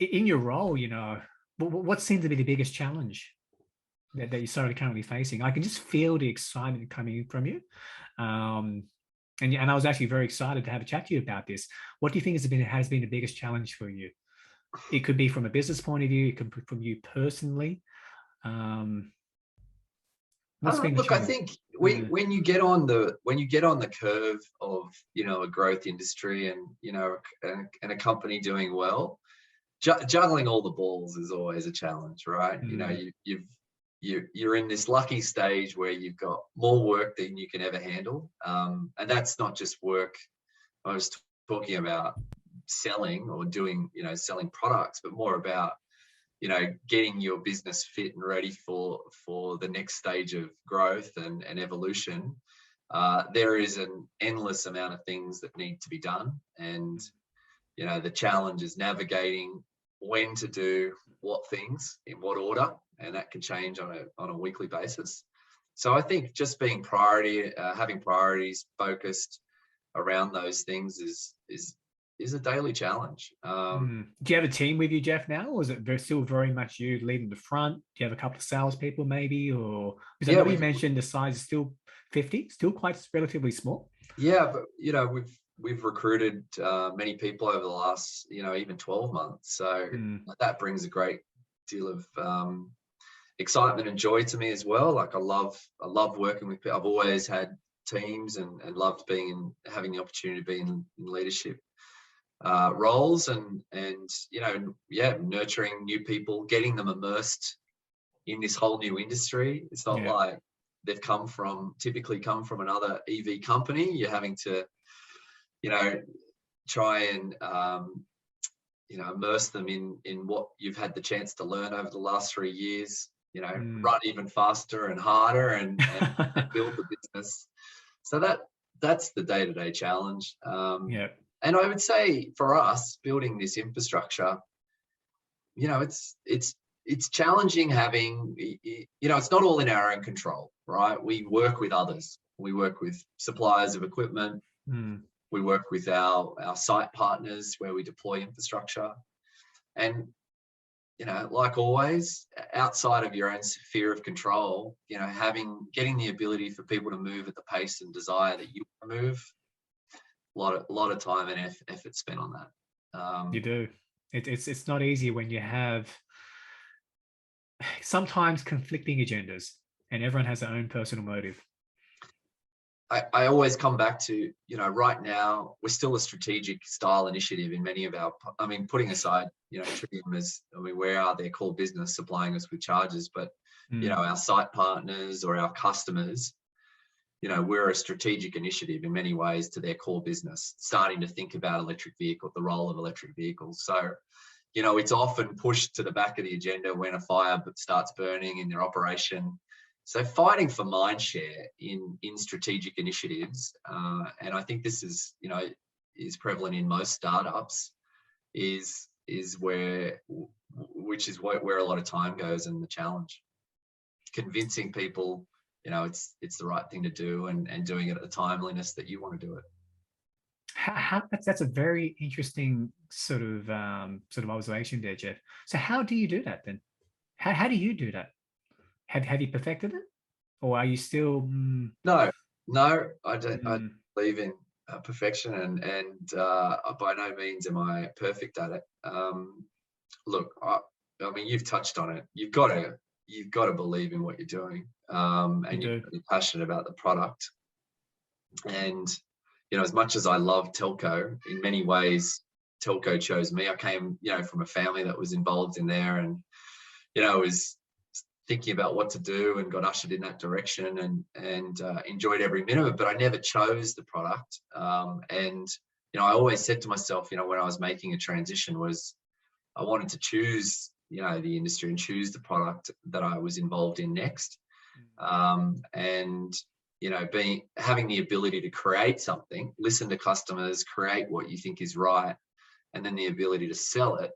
in your role, what seems to be the biggest challenge that you're sort of currently facing? I can just feel the excitement coming from you. Um, and I was actually very excited to have a chat to you about this. What do you think has been the biggest challenge for you? It could be from a business point of view. It could be from you personally. Um, what's been the Look, I challenge? think Yeah. when you get on the curve of a growth industry and and a company doing well, juggling all the balls is always a challenge, right? Mm, You're in this lucky stage where you've got more work than you can ever handle, and that's not just work. I was talking about selling or doing selling products, but more about getting your business fit and ready for the next stage of growth and evolution. There is an endless amount of things that need to be done, and the challenge is navigating when to do what things in what order, and that can change on a weekly basis. So I think just being having priorities focused around those things is a daily challenge. Do you have a team with you, Jeff, now, or is it still very much you leading the front? Do you have a couple of salespeople, maybe, or because I Yeah, know you mentioned the size is still 50, still quite relatively small. but we've recruited many people over the last even 12 months. So Mm, that brings a great deal of excitement and joy to me as well. Like I love working with people. I've always had teams and loved having the opportunity to be in leadership roles and nurturing new people, getting them immersed in this whole new industry. It's not yeah. like they've typically come from another EV company. You're having to try and immerse them in what you've had the chance to learn over the last 3 years. Mm. Run even faster and harder and build the business. So that's the day-to-day challenge. Yeah. And I would say for us, building this infrastructure, it's challenging having, it's not all in our own control, right? We work with others. We work with suppliers of equipment. Mm. We work with our site partners where we deploy infrastructure. And, like always, outside of your own sphere of control, getting the ability for people to move at the pace and desire that you want to move, a lot of time and effort spent on that. You do. It's not easy when you have sometimes conflicting agendas, and everyone has their own personal motive. I always come back to, right now, we're still a strategic style initiative in many of putting aside, Tritium as, where are their core business supplying us with chargers, but, Mm. our site partners or our customers, we're a strategic initiative in many ways to their core business, starting to think about the role of electric vehicles. So, it's often pushed to the back of the agenda when a fire starts burning in their operation. So fighting for mind share in strategic initiatives, and I think this is prevalent in most startups, is where a lot of time goes, and the challenge, convincing people, it's the right thing to do, and doing it at the timeliness that you want to do it. That's a very interesting sort of observation there, Jeff. So how do you do that then? How do you do that? Have you perfected it, or are you still? No, no, I Mm, believe in perfection, and by no means am I perfect at it. Look, you've touched on it. You've got to believe in what you're doing, you and you've do. got to be passionate about the product. And as much as I love telco, in many ways, telco chose me. I came, from a family that was involved in there, and was thinking about what to do and got ushered in that direction, and enjoyed every minute of it. But I never chose the product. And I always said to myself, when I was making a transition, was I wanted to choose, the industry and choose the product that I was involved in next. And having the ability to create something, listen to customers, create what you think is right, and then the ability to sell it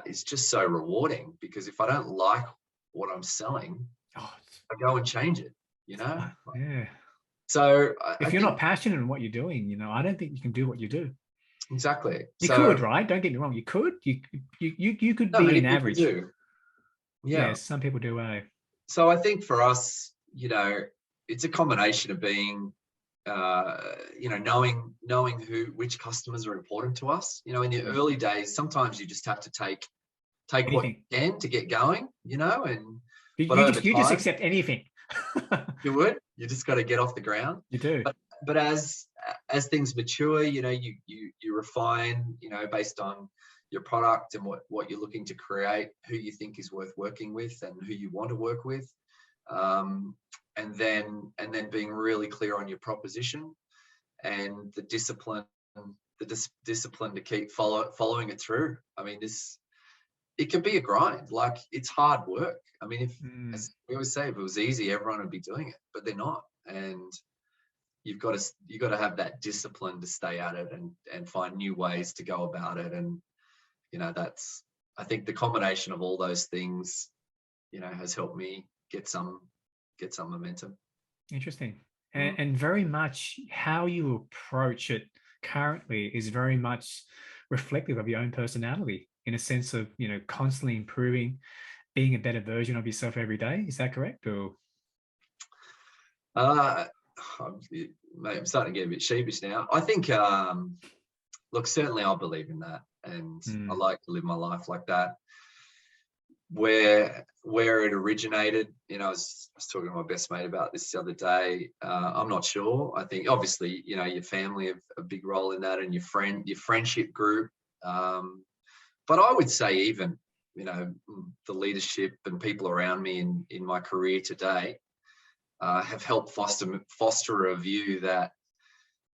is just so rewarding. Because if I don't like what I'm selling, Oh, I go and change it, you know? yeah. So I If you're think, not passionate in what you're doing, I don't think you can do what you do. exactly. You So could, right? Don't get me wrong. You could. You could not be many an people average. do. Yeah. Yeah, some people do. So I think for us, it's a combination of being, knowing which customers are important to us. In the Mm. early days, sometimes you just have to take what Anything. you can to get going, and You, but you over just you just time, accept anything. you just got to get off the ground. You do. But as things mature, you refine, based on your product and what you're looking to create, who you think is worth working with, and who you want to work with, um, and then being really clear on your proposition and the discipline, discipline to keep following it through. I mean, it can be a grind. Like, it's hard work. I mean, Mm. as we always say, if it was easy, everyone would be doing it, but they're not. And you've got to have that discipline to stay at it and find new ways to go about it. And that's, I think, the combination of all those things, has helped me get some momentum. Interesting. Mm. And very much how you approach it currently is very much reflective of your own personality, in a sense of, constantly improving, being a better version of yourself every day. Is that correct? Or uh I'm starting to get a bit sheepish now. I think, look, certainly I believe in that, and I Mm. like to live my life like that. Where it originated, I was talking to my best mate about this the other day. I'm not sure. I think, obviously, your family have a big role in that, and your friendship group. But I would say, even, the leadership and people around me in my career today, have helped foster a view that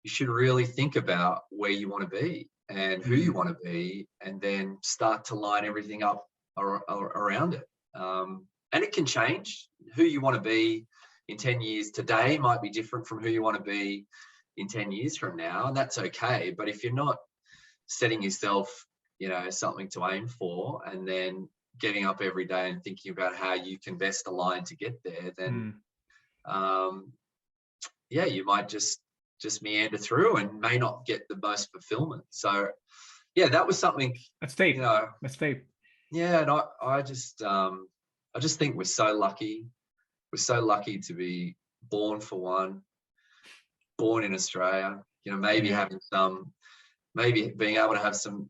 you should really think about where you want to be and who you Mm. want to be, and then start to line everything up around it. And it can change. Who you want to be in 10 years today might be different from who you want to be in 10 years from now, and that's okay. But if you're not setting yourself, something to aim for, and then getting up every day and thinking about how you can best align to get there, then, Mm. um, yeah, you might just meander through and may not get the most fulfillment. So, yeah, that was something, That's you deep. know, That's deep. yeah, and I just think we're so lucky. We're so lucky to be born, for one, born in Australia. Maybe Yeah, maybe being able to have some,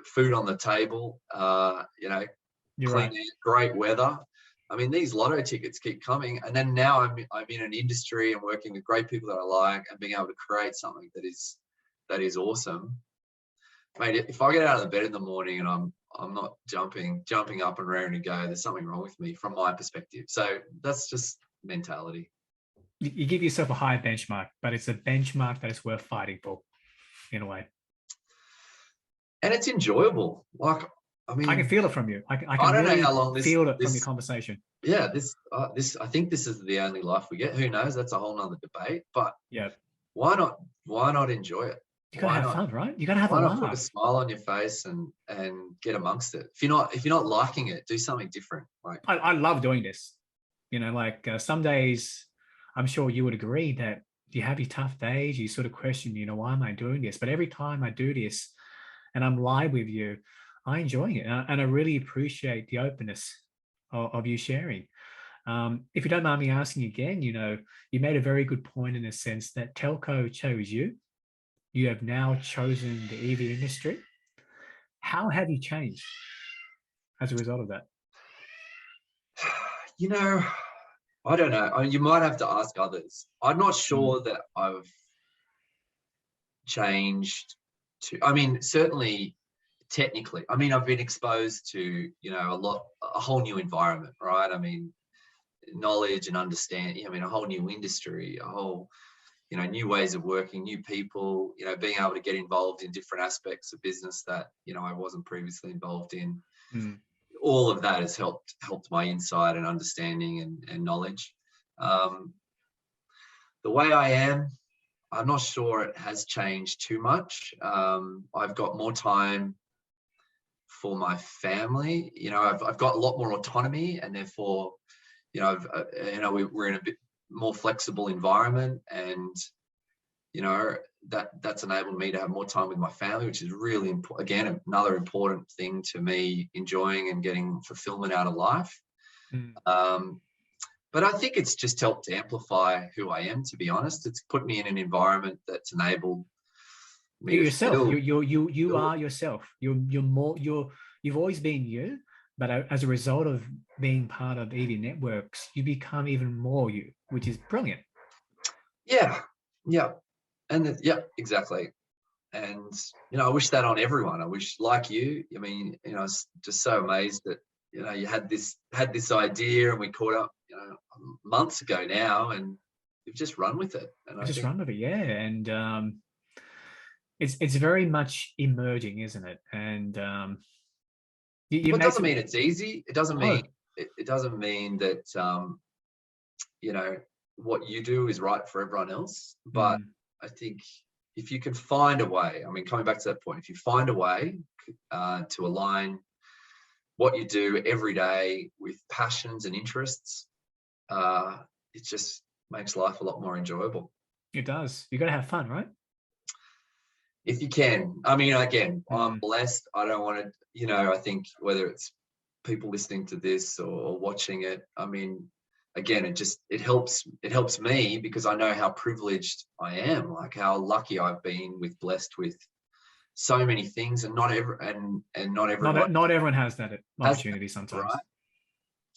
food on the table. you're Clean right. air, great weather. I mean, these lotto tickets keep coming, and then now I'm in an industry and working with great people that I like, and being able to create something that is awesome. Mate, if I get out of the bed in the morning and I'm not jumping up and raring to go, there's something wrong with me from my perspective. So that's just mentality. You give yourself a high benchmark, but it's a benchmark that is worth fighting for, in a way. And it's enjoyable. Like, I I can mean, feel it from you. I I can don't know how really long feel it from your this conversation. yeah, I think this is the only life we get. Who knows? That's a whole nother debate. But Yeah. why not enjoy it? You gotta Why have not fun, right? You gotta have a why not put a laugh. smile on your face and get amongst it? If you're not liking it, do something different. Like, I love doing this. Like some days, I'm sure you would agree that you have your tough days. You sort of question, why am I doing this? But every time I do this and I'm live with you, I enjoy it. And I really appreciate the openness of you sharing. If you don't mind me asking again, you made a very good point in a sense that telco chose you. You have now chosen the EV industry. How have you changed as a result of that? you know, I don't know. You might have to ask others. I'm not Mm. sure that I've changed I mean, certainly technically. I mean, I've been exposed to, a whole new environment, right? I mean, knowledge and understanding. I mean, a whole new industry, a whole, new ways of working, new people, being able to get involved in different aspects of business that, I wasn't previously involved in. Mm. All of that has helped my insight and understanding and knowledge. Um, the way I am, I'm not sure it has changed too much. I've got more time for my family. I've got a lot more autonomy, and therefore, we're in a bit more flexible environment, and that's enabled me to have more time with my family, which is really important. Again, another important thing to me, enjoying and getting fulfillment out of life. Mm. But I think it's just helped amplify who I am, to be honest. It's put me in an environment that's enabled me You're to yourself. feel. You are yourself. You've always been you, but as a result of being part of EV Networks, you become even more you, which is brilliant. Yeah, yeah, and yeah, exactly. And I wish that on everyone. I wish, like you. I mean, I was just so amazed that you had this idea, and we caught up, months ago now, and you've just run with it. And I I just think, run with it, yeah, and it's very much emerging, isn't it? And you well, it made doesn't some. mean it's easy. It doesn't Oh, mean it doesn't mean that what you do is right for everyone else. But mm, I think if you can find a way, I mean, coming back to that point, if you find a way to align what you do every day with passions and interests, it just makes life a lot more enjoyable. it does. You got to have fun, right? If you can. I mean, again, I'm Mm, blessed. I don't want to, I think whether it's people listening to this or watching it, I mean, again, it helps me because I know how privileged I am, like how lucky I've been blessed with so many things, and not everyone not everyone has that has opportunity that, sometimes.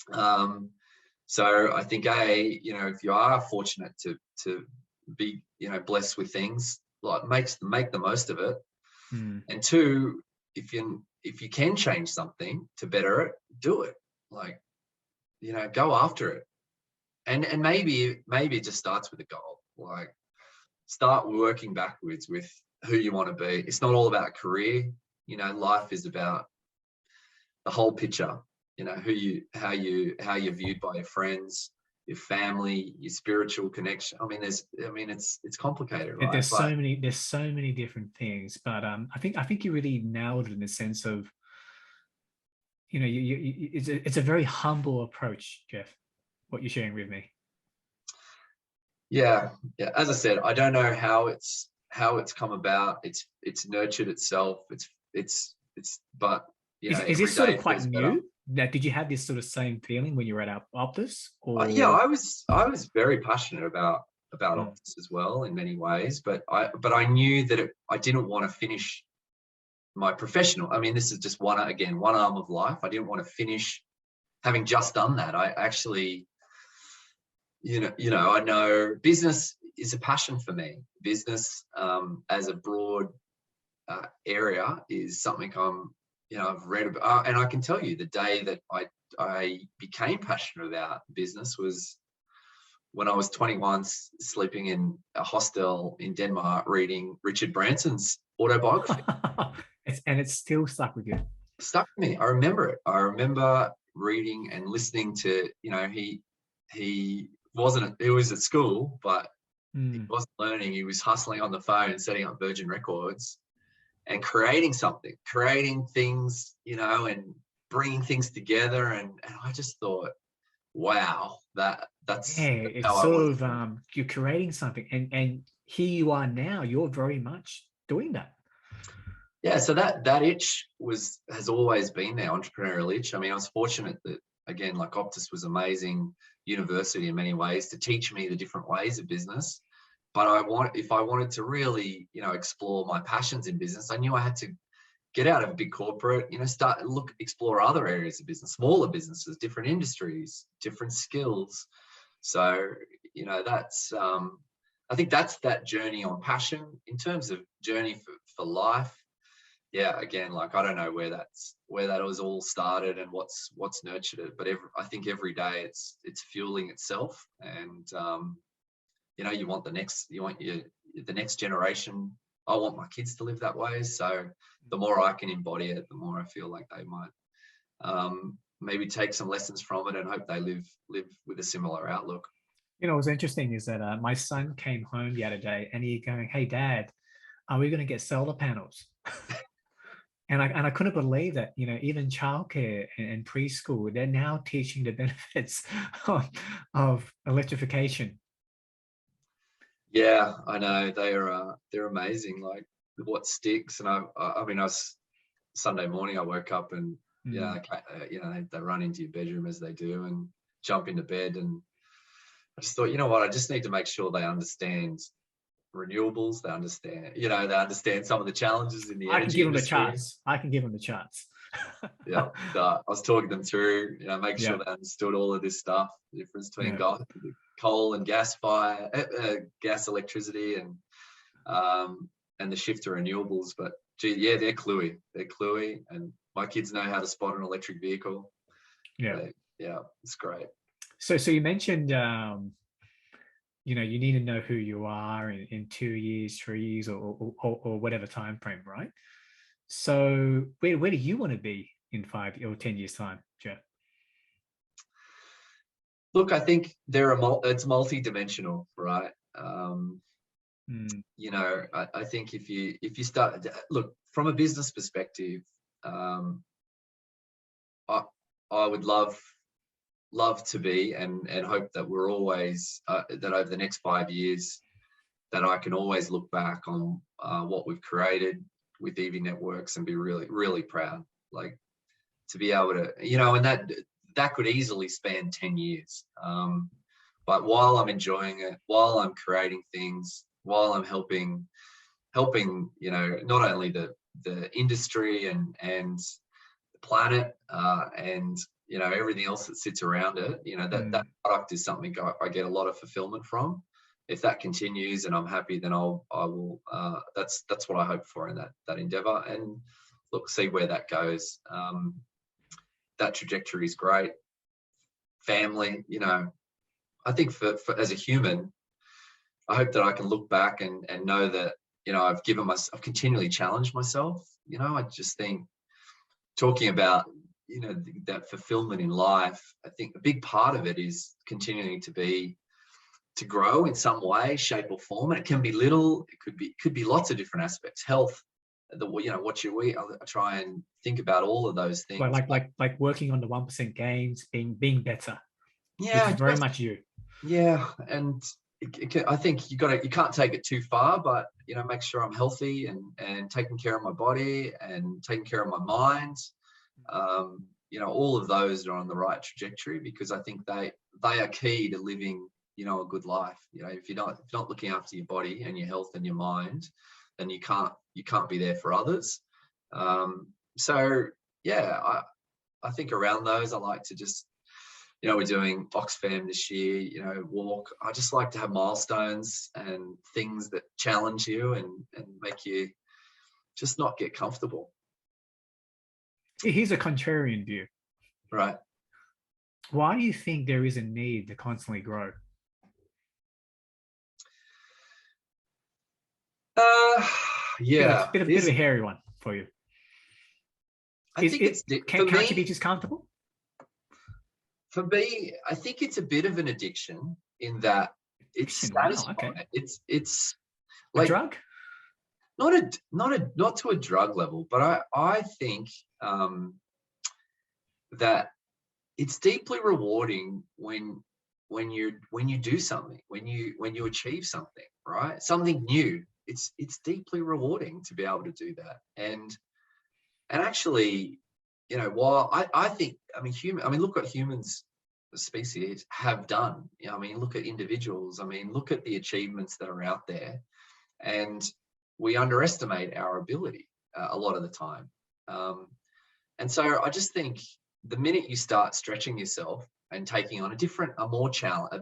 right? So I think if you are fortunate to be blessed with things, like make the most of it. Mm. And two, if you can change something to better it, do it. Like, go after it. And maybe it just starts with a goal. Like, start working backwards with who you want to be. It's not all about career. Life is about the whole picture. How you're viewed by your friends, your family, your spiritual connection. I mean, it's complicated, right? But There's so many different things, but I think you really nailed it in the sense of it's a very humble approach, Jeff. What you're sharing with me. yeah, as I said, I don't know how it's come about. It's nurtured itself. But Is every this sort day of it quite feels better. new? Now, did you have this sort of same feeling when you were at Optus, Yeah, or I was very passionate about Mm, Optus as well in many ways, but I knew that I didn't want to finish my professional. I mean, this is just one arm of life. I didn't want to finish having just done that. I actually, I know business is a passion for me. Business as a broad area is something I've read about, and I can tell you the day that I became passionate about business was when I was 21, sleeping in a hostel in Denmark, reading Richard Branson's autobiography. it's still stuck with you. Stuck with me. I remember it. I remember reading and listening to, he was at school, but he Mm. wasn't learning. He was hustling on the phone, setting up Virgin Records and creating things, and bringing things together. And I just thought, wow, Yeah, that's it's how I sort was. of you're creating something, and here you are now. You're very much doing that. Yeah, so that itch has always been there, entrepreneurial itch. I mean, I was fortunate that, again, like Optus was amazing university in many ways to teach me the different ways of business. But if I wanted to really, explore my passions in business, I knew I had to get out of a big corporate, explore other areas of business, smaller businesses, different industries, different skills. So, that's I think that's that journey on passion. In terms of journey for life, yeah, again, like, I don't know where that was all started and what's nurtured it, but I think every day it's fueling itself. And you want the next generation. I want my kids to live that way, so the more I can embody it, the more I feel like they might maybe take some lessons from it, and hope they live with a similar outlook. What's interesting is that my son came home the other day, and he going, "Hey, Dad, are we going to get solar panels?" And I couldn't believe that, even childcare and preschool, they're now teaching the benefits of electrification. Yeah, I know they're amazing. Like what sticks, and I mean, I was Sunday morning. I woke up and Mm. they run into your bedroom as they do and jump into bed, and I just thought, you know what, I just need to make sure they understand renewables. They understand some of the challenges in the I can energy give them the industry. charts. I can give them the charts. Yeah, I was talking them through, make sure Yeah, they understood all of this stuff, the difference between yeah. coal and gas fire, gas, electricity, um, and the shift to renewables. But gee, yeah, they're cluey. They're cluey, and my kids know how to spot an electric vehicle. Yeah. Yeah, it's great. So you mentioned, you need to know who you are in 2 years, 3 years, or whatever time frame, right? So where do you want to be in 5 or 10 years time, Jeff? Look, I think it's multi-dimensional, right? Mm, I think if you start look from a business perspective, um, I I would love to be and hope that we're always that over the next 5 years that I can always look back on what we've created with EV Networks and be really really proud, like to be able to, and that could easily span 10 years. But while I'm enjoying it, while I'm creating things, while I'm helping, not only the industry and the planet, and everything else that sits around it, that mm. product is something I get a lot of fulfillment from. If that continues and I'm happy, then I will. That's what I hope for in that endeavor. And look, see where that goes. That trajectory is great. Family, I think for as a human, I hope that I can look back and know that I've continually challenged myself. I just think talking about that fulfillment in life, I think a big part of it is continuing to grow in some way, shape, or form. And it can be little, it could be lots of different aspects. Health, what you eat. I try and think about all of those Well, things. like working on the 1% gains, being better, which is Yeah, very much you. yeah, and I think you can't take it too far, but make sure I'm healthy and taking care of my body and taking care of my mind. All of those are on the right trajectory because I think they are key to living a good life. If you're not looking after your body and your health and your mind, then you can't be there for others. So yeah, I think around those I like to just, we're doing Oxfam this year, walk. I just like to have milestones and things that challenge you and make you just not get comfortable. Here's a contrarian view. Right. Why do you think there is a need to constantly grow? Yeah. Bit of a hairy one for you. I think Can't you be just comfortable? For me, I think it's a bit of an addiction in that it's satisfying. Wow, okay. It's A like drug? not to a drug level, but I think that it's deeply rewarding when you do something, when you achieve something, right? Something new. It's deeply rewarding to be able to do that. And actually, while I think, look what humans, the species, have done. Look at individuals. Look at the achievements that are out there, and we underestimate our ability a lot of the time. And so I just think the minute you start stretching yourself and taking on a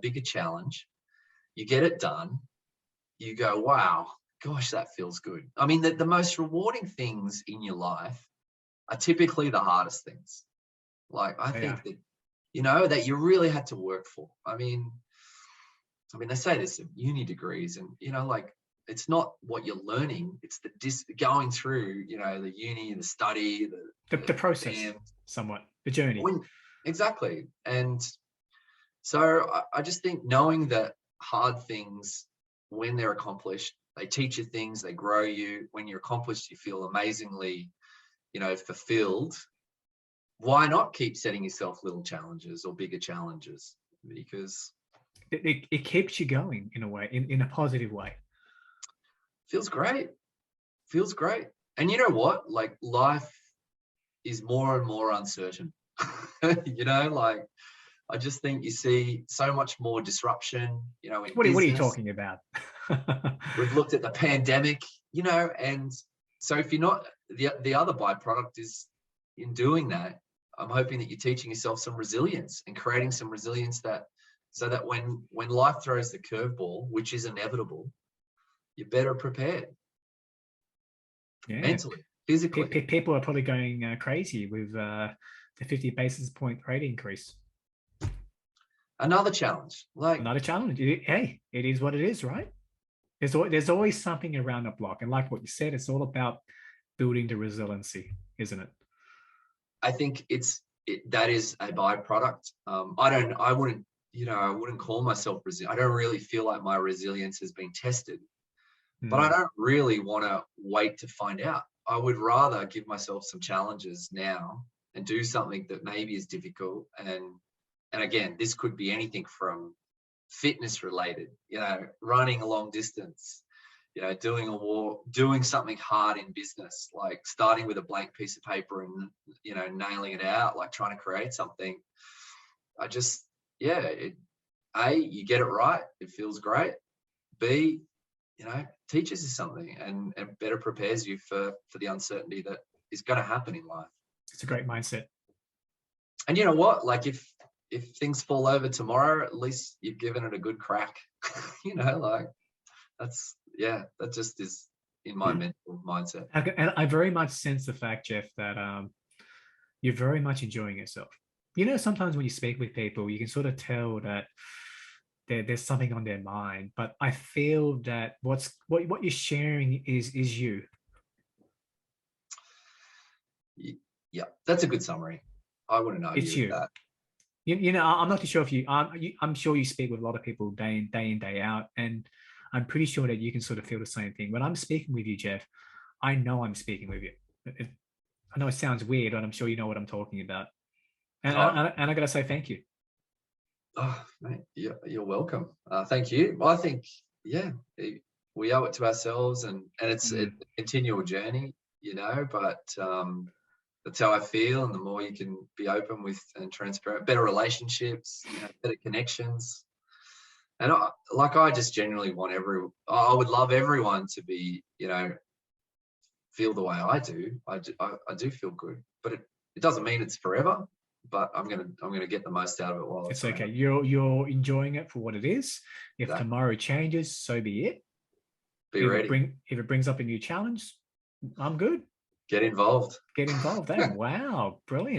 bigger challenge, you get it done. You go, wow, gosh, that feels good. The most rewarding things in your life are typically the hardest things. Like I think that you really had to work for. They say this of uni degrees, and like it's not what you're learning; it's going through, the uni, the study, the process, exams. somewhat the journey. Exactly, and so I just think knowing that hard things, when they're accomplished, they teach you things, they grow you. When you're accomplished, you feel amazingly fulfilled. Why not keep setting yourself little challenges or bigger challenges? Because it keeps you going in a way, in a positive way. Feels great. Feels great. And you know what? Like life is more and more uncertain. You know, like I just think you see so much more disruption, you know, in What are you business. talking about? We've looked at the pandemic, you know, and so if you're not, the other byproduct is in doing that, I'm hoping that you're teaching yourself some resilience and creating some resilience that so that when life throws the curveball, which is inevitable, you're better prepared Yeah. mentally, physically. People are probably going crazy with the 50 basis point rate increase. Another challenge, like Not a challenge. Hey, it is what it is, right? There's always something around the block. And like what you said, it's all about building the resiliency, isn't it? I think that is a byproduct. I wouldn't, you know, I wouldn't call myself resilient. I don't really feel like my resilience has been tested, but I Mm. don't really want to wait to find out. I would rather give myself some challenges now and do something that maybe is difficult. And again, this could be anything from fitness related, you know, running a long distance, you know, doing a walk, doing something hard in business, like starting with a blank piece of paper and, you know, nailing it out, like trying to create something. I just, yeah, A, you get it right, it feels great. B, you know, teaches you something and better prepares you for the uncertainty that is going to happen in life. It's a great mindset. And you know what? Like if things fall over tomorrow, at least you've given it a good crack. You know, like that just is in my mental mindset. And I very much sense the fact, Jeff, that you're very much enjoying yourself. You know, sometimes when you speak with people, you can sort of tell that there's something on their mind. But I feel that what you're sharing is you. Yeah, that's a good summary. I wouldn't argue It's with you. that. You know, I'm not too sure if I'm sure you speak with a lot of people day in, day out, and I'm pretty sure that you can sort of feel the same thing. When I'm speaking with you, Jeff, I know I'm speaking with you. I know it sounds weird, but I'm sure you know what I'm talking about. And Oh, I gotta say thank you. oh mate, you're welcome. Thank you. I think, yeah, we owe it to ourselves, and it's a Mm. continual journey, you know. But that's how I feel, and the more you can be open with and transparent, better relationships, you know, better connections. And I just genuinely want I would love everyone to be, you know, feel the way I do. I do feel good, but it doesn't mean it's forever. But I'm gonna get the most out of it while It's it's okay. around. You're enjoying it for what it is. If Exactly. tomorrow changes, so be it. Be ready. If it brings up a new challenge, I'm good. Get involved. Get involved. Hey, wow, brilliant.